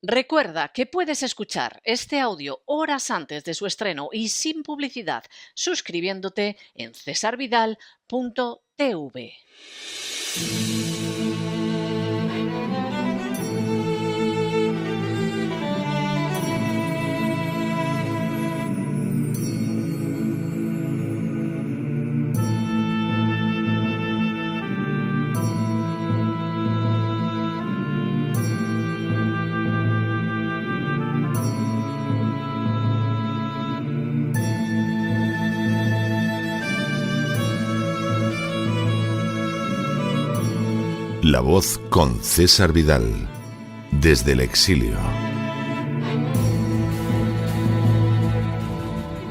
Recuerda que puedes escuchar este audio horas antes de su estreno y sin publicidad suscribiéndote en cesarvidal.tv. La Voz con César Vidal, desde el exilio.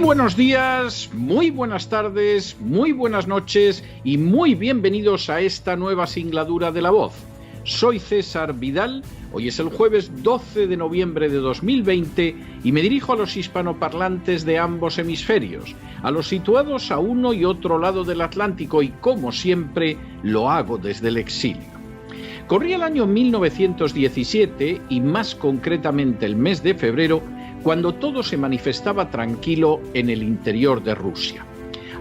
Buenos días, muy buenas tardes, muy buenas noches y muy bienvenidos a esta nueva singladura de La Voz. Soy César Vidal, hoy es el jueves 12 de noviembre de 2020 y me dirijo a los hispanoparlantes de ambos hemisferios, a los situados a uno y otro lado del Atlántico y, como siempre, lo hago desde el exilio. Corría el año 1917 y más concretamente el mes de febrero, cuando todo se manifestaba tranquilo en el interior de Rusia.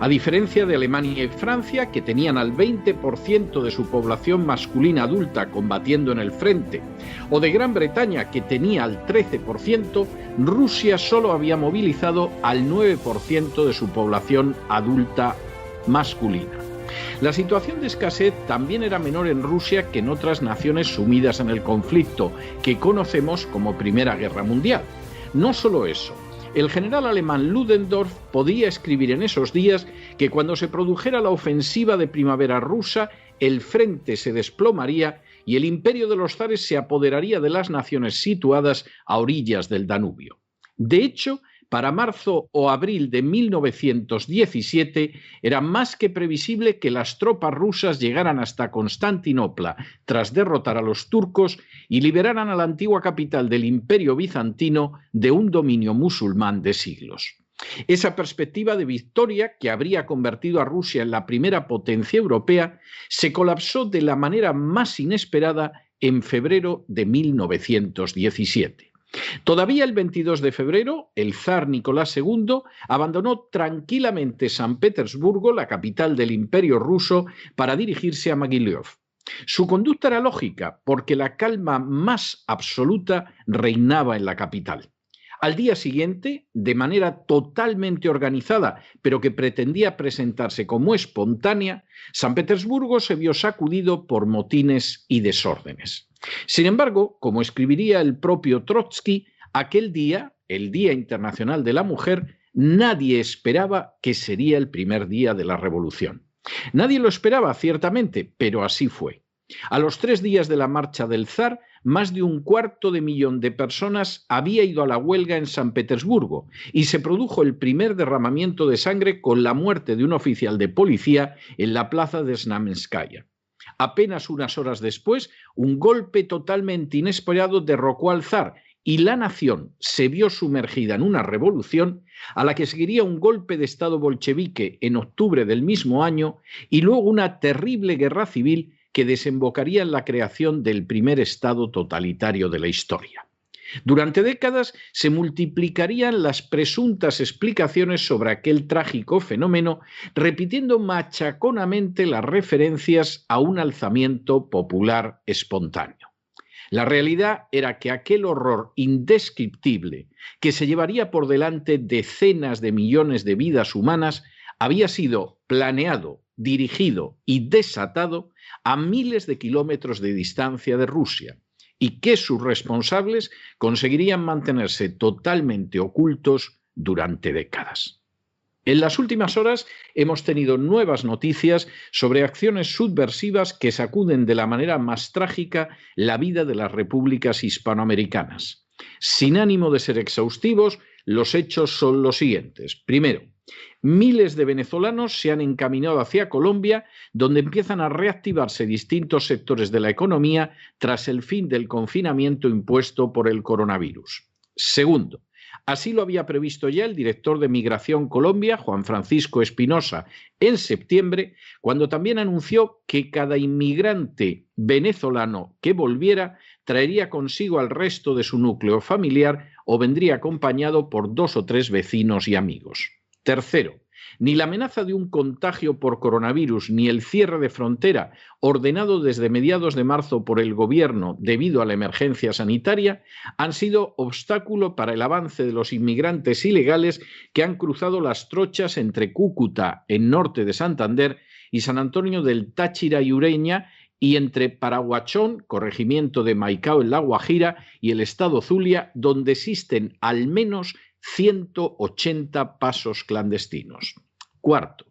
A diferencia de Alemania y Francia, que tenían al 20% de su población masculina adulta combatiendo en el frente, o de Gran Bretaña, que tenía al 13%, Rusia solo había movilizado al 9% de su población adulta masculina. La situación de escasez también era menor en Rusia que en otras naciones sumidas en el conflicto, que conocemos como Primera Guerra Mundial. No solo eso, el general alemán Ludendorff podía escribir en esos días que cuando se produjera la ofensiva de primavera rusa, el frente se desplomaría y el imperio de los zares se apoderaría de las naciones situadas a orillas del Danubio. De hecho, para marzo o abril de 1917 era más que previsible que las tropas rusas llegaran hasta Constantinopla tras derrotar a los turcos y liberaran a la antigua capital del Imperio bizantino de un dominio musulmán de siglos. Esa perspectiva de victoria, que habría convertido a Rusia en la primera potencia europea, se colapsó de la manera más inesperada en febrero de 1917. Todavía el 22 de febrero, el zar Nicolás II abandonó tranquilamente San Petersburgo, la capital del Imperio ruso, para dirigirse a Mogilov. Su conducta era lógica, porque la calma más absoluta reinaba en la capital. Al día siguiente, de manera totalmente organizada, pero que pretendía presentarse como espontánea, San Petersburgo se vio sacudido por motines y desórdenes. Sin embargo, como escribiría el propio Trotsky, aquel día, el Día Internacional de la Mujer, nadie esperaba que sería el primer día de la revolución. Nadie lo esperaba, ciertamente, pero así fue. A los 3 días de la marcha del zar, más de 250.000 de personas había ido a la huelga en San Petersburgo y se produjo el primer derramamiento de sangre con la muerte de un oficial de policía en la plaza de Znamenskaya. Apenas unas horas después, un golpe totalmente inesperado derrocó al zar y la nación se vio sumergida en una revolución a la que seguiría un golpe de estado bolchevique en octubre del mismo año y luego una terrible guerra civil que desembocaría en la creación del primer estado totalitario de la historia. Durante décadas se multiplicarían las presuntas explicaciones sobre aquel trágico fenómeno, repitiendo machaconamente las referencias a un alzamiento popular espontáneo. La realidad era que aquel horror indescriptible, que se llevaría por delante decenas de millones de vidas humanas, había sido planeado, dirigido y desatado a miles de kilómetros de distancia de Rusia, y que sus responsables conseguirían mantenerse totalmente ocultos durante décadas. En las últimas horas hemos tenido nuevas noticias sobre acciones subversivas que sacuden de la manera más trágica la vida de las repúblicas hispanoamericanas. Sin ánimo de ser exhaustivos, los hechos son los siguientes. Primero, miles de venezolanos se han encaminado hacia Colombia, donde empiezan a reactivarse distintos sectores de la economía tras el fin del confinamiento impuesto por el coronavirus. Segundo, así lo había previsto ya el director de Migración Colombia, Juan Francisco Espinosa, en septiembre, cuando también anunció que cada inmigrante venezolano que volviera traería consigo al resto de su núcleo familiar o vendría acompañado por 2 o 3 vecinos y amigos. Tercero, ni la amenaza de un contagio por coronavirus ni el cierre de frontera ordenado desde mediados de marzo por el gobierno debido a la emergencia sanitaria han sido obstáculo para el avance de los inmigrantes ilegales que han cruzado las trochas entre Cúcuta, en norte de Santander, y San Antonio del Táchira y Ureña, y entre Paraguachón, corregimiento de Maicao en La Guajira, y el estado Zulia, donde existen al menos 180 pasos clandestinos. Cuarto,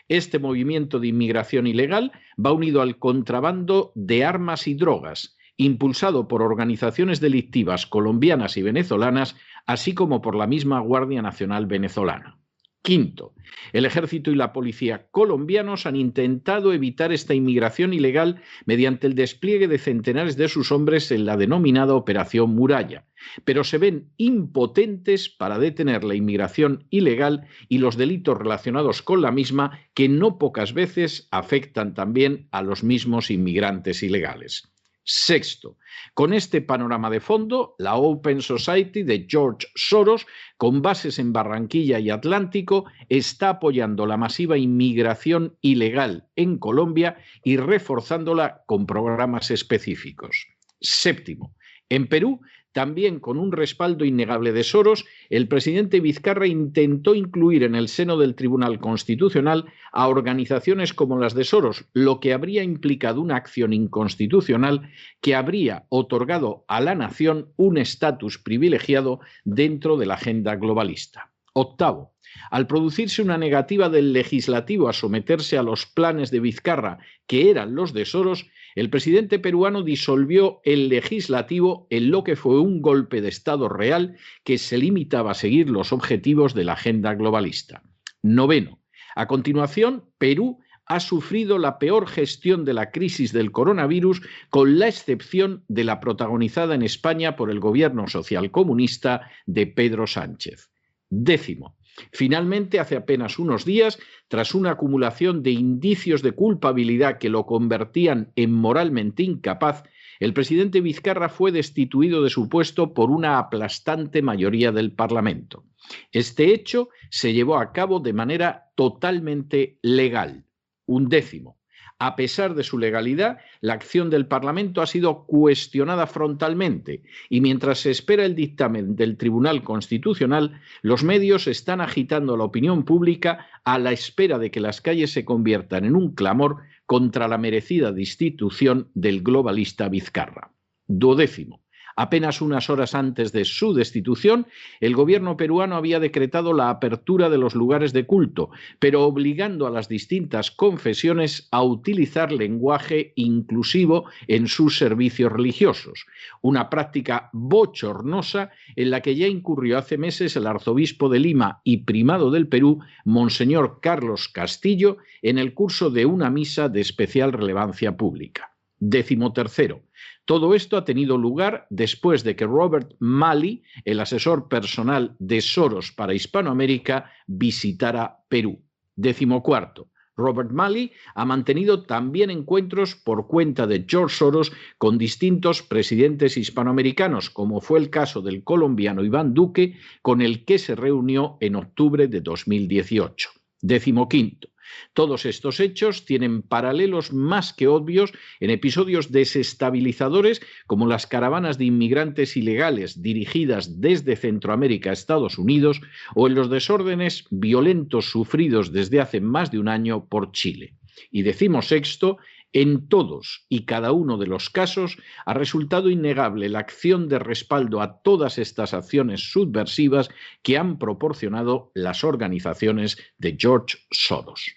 este movimiento de inmigración ilegal va unido al contrabando de armas y drogas, impulsado por organizaciones delictivas colombianas y venezolanas, así como por la misma Guardia Nacional venezolana. Quinto, el ejército y la policía colombianos han intentado evitar esta inmigración ilegal mediante el despliegue de centenares de sus hombres en la denominada Operación Muralla, pero se ven impotentes para detener la inmigración ilegal y los delitos relacionados con la misma, que no pocas veces afectan también a los mismos inmigrantes ilegales. Sexto, con este panorama de fondo, la Open Society de George Soros, con bases en Barranquilla y Atlántico, está apoyando la masiva inmigración ilegal en Colombia y reforzándola con programas específicos. Séptimo, en Perú, también con un respaldo innegable de Soros, el presidente Vizcarra intentó incluir en el seno del Tribunal Constitucional a organizaciones como las de Soros, lo que habría implicado una acción inconstitucional que habría otorgado a la nación un estatus privilegiado dentro de la agenda globalista. Octavo, al producirse una negativa del legislativo a someterse a los planes de Vizcarra, que eran los de Soros, el presidente peruano disolvió el legislativo en lo que fue un golpe de Estado real que se limitaba a seguir los objetivos de la agenda globalista. Noveno, a continuación, Perú ha sufrido la peor gestión de la crisis del coronavirus, con la excepción de la protagonizada en España por el gobierno socialcomunista de Pedro Sánchez. Décimo, finalmente, hace apenas unos días, tras una acumulación de indicios de culpabilidad que lo convertían en moralmente incapaz, el presidente Vizcarra fue destituido de su puesto por una aplastante mayoría del Parlamento. Este hecho se llevó a cabo de manera totalmente legal. Undécimo, a pesar de su legalidad, la acción del Parlamento ha sido cuestionada frontalmente y mientras se espera el dictamen del Tribunal Constitucional, los medios están agitando a la opinión pública a la espera de que las calles se conviertan en un clamor contra la merecida destitución del globalista Vizcarra. Duodécimo, apenas unas horas antes de su destitución, el gobierno peruano había decretado la apertura de los lugares de culto, pero obligando a las distintas confesiones a utilizar lenguaje inclusivo en sus servicios religiosos, una práctica bochornosa en la que ya incurrió hace meses el arzobispo de Lima y primado del Perú, Monseñor Carlos Castillo, en el curso de una misa de especial relevancia pública. 13º. Todo esto ha tenido lugar después de que Robert Malley, el asesor personal de Soros para Hispanoamérica, visitara Perú. 14º. Robert Malley ha mantenido también encuentros por cuenta de George Soros con distintos presidentes hispanoamericanos, como fue el caso del colombiano Iván Duque, con el que se reunió en octubre de 2018. 15º. Todos estos hechos tienen paralelos más que obvios en episodios desestabilizadores como las caravanas de inmigrantes ilegales dirigidas desde Centroamérica a Estados Unidos o en los desórdenes violentos sufridos desde hace más de un año por Chile. Y 16º, en todos y cada uno de los casos ha resultado innegable la acción de respaldo a todas estas acciones subversivas que han proporcionado las organizaciones de George Soros.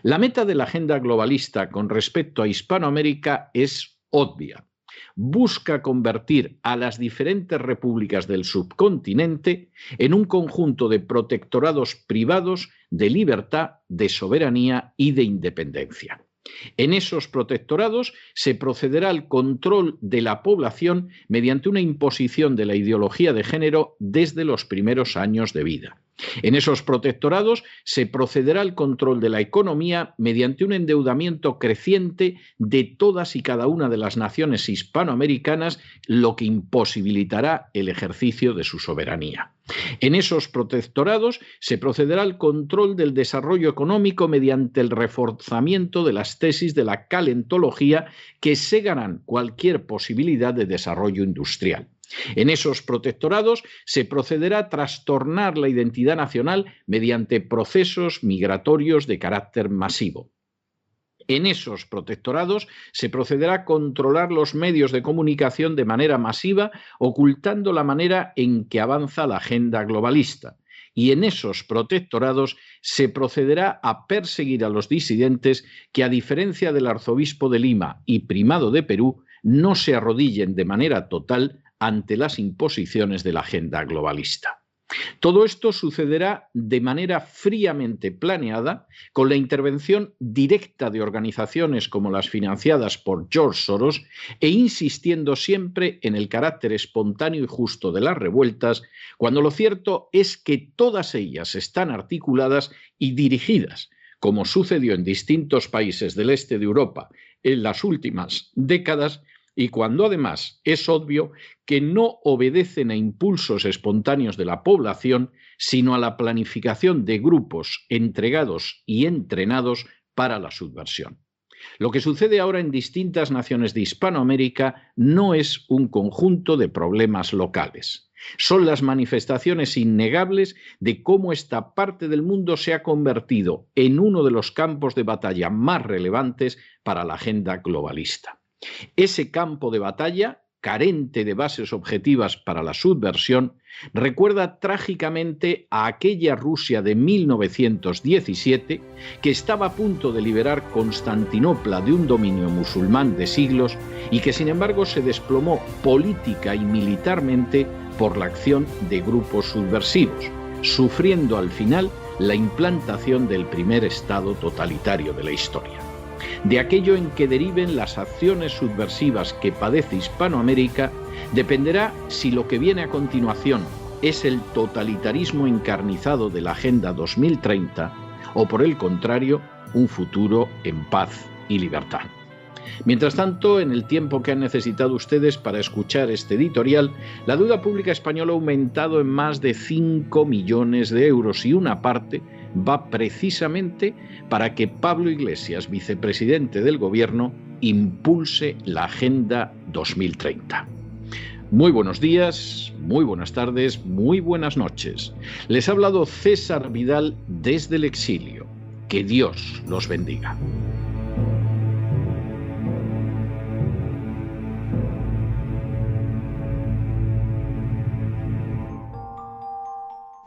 La meta de la agenda globalista con respecto a Hispanoamérica es obvia. Busca convertir a las diferentes repúblicas del subcontinente en un conjunto de protectorados privados de libertad, de soberanía y de independencia. En esos protectorados se procederá al control de la población mediante una imposición de la ideología de género desde los primeros años de vida. En esos protectorados se procederá al control de la economía mediante un endeudamiento creciente de todas y cada una de las naciones hispanoamericanas, lo que imposibilitará el ejercicio de su soberanía. En esos protectorados se procederá al control del desarrollo económico mediante el reforzamiento de las tesis de la calentología que cegarán cualquier posibilidad de desarrollo industrial. En esos protectorados se procederá a trastornar la identidad nacional mediante procesos migratorios de carácter masivo. En esos protectorados se procederá a controlar los medios de comunicación de manera masiva, ocultando la manera en que avanza la agenda globalista. Y en esos protectorados se procederá a perseguir a los disidentes que, a diferencia del arzobispo de Lima y primado de Perú, no se arrodillen de manera total ante las imposiciones de la agenda globalista. Todo esto sucederá de manera fríamente planeada, con la intervención directa de organizaciones como las financiadas por George Soros e insistiendo siempre en el carácter espontáneo y justo de las revueltas, cuando lo cierto es que todas ellas están articuladas y dirigidas, como sucedió en distintos países del este de Europa en las últimas décadas, y cuando además es obvio que no obedecen a impulsos espontáneos de la población, sino a la planificación de grupos entregados y entrenados para la subversión. Lo que sucede ahora en distintas naciones de Hispanoamérica no es un conjunto de problemas locales. Son las manifestaciones innegables de cómo esta parte del mundo se ha convertido en uno de los campos de batalla más relevantes para la agenda globalista. Ese campo de batalla, carente de bases objetivas para la subversión, recuerda trágicamente a aquella Rusia de 1917 que estaba a punto de liberar Constantinopla de un dominio musulmán de siglos y que sin embargo se desplomó política y militarmente por la acción de grupos subversivos, sufriendo al final la implantación del primer estado totalitario de la historia. De aquello en que deriven las acciones subversivas que padece Hispanoamérica dependerá si lo que viene a continuación es el totalitarismo encarnizado de la Agenda 2030 o, por el contrario, un futuro en paz y libertad. Mientras tanto, en el tiempo que han necesitado ustedes para escuchar este editorial, la deuda pública española ha aumentado en más de 5 millones de euros y una parte va precisamente para que Pablo Iglesias, vicepresidente del Gobierno, impulse la Agenda 2030. Muy buenos días, muy buenas tardes, muy buenas noches. Les ha hablado César Vidal desde el exilio. Que Dios los bendiga.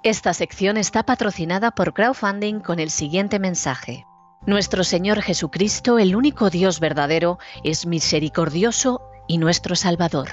Esta sección está patrocinada por crowdfunding con el siguiente mensaje. Nuestro Señor Jesucristo, el único Dios verdadero, es misericordioso y nuestro Salvador.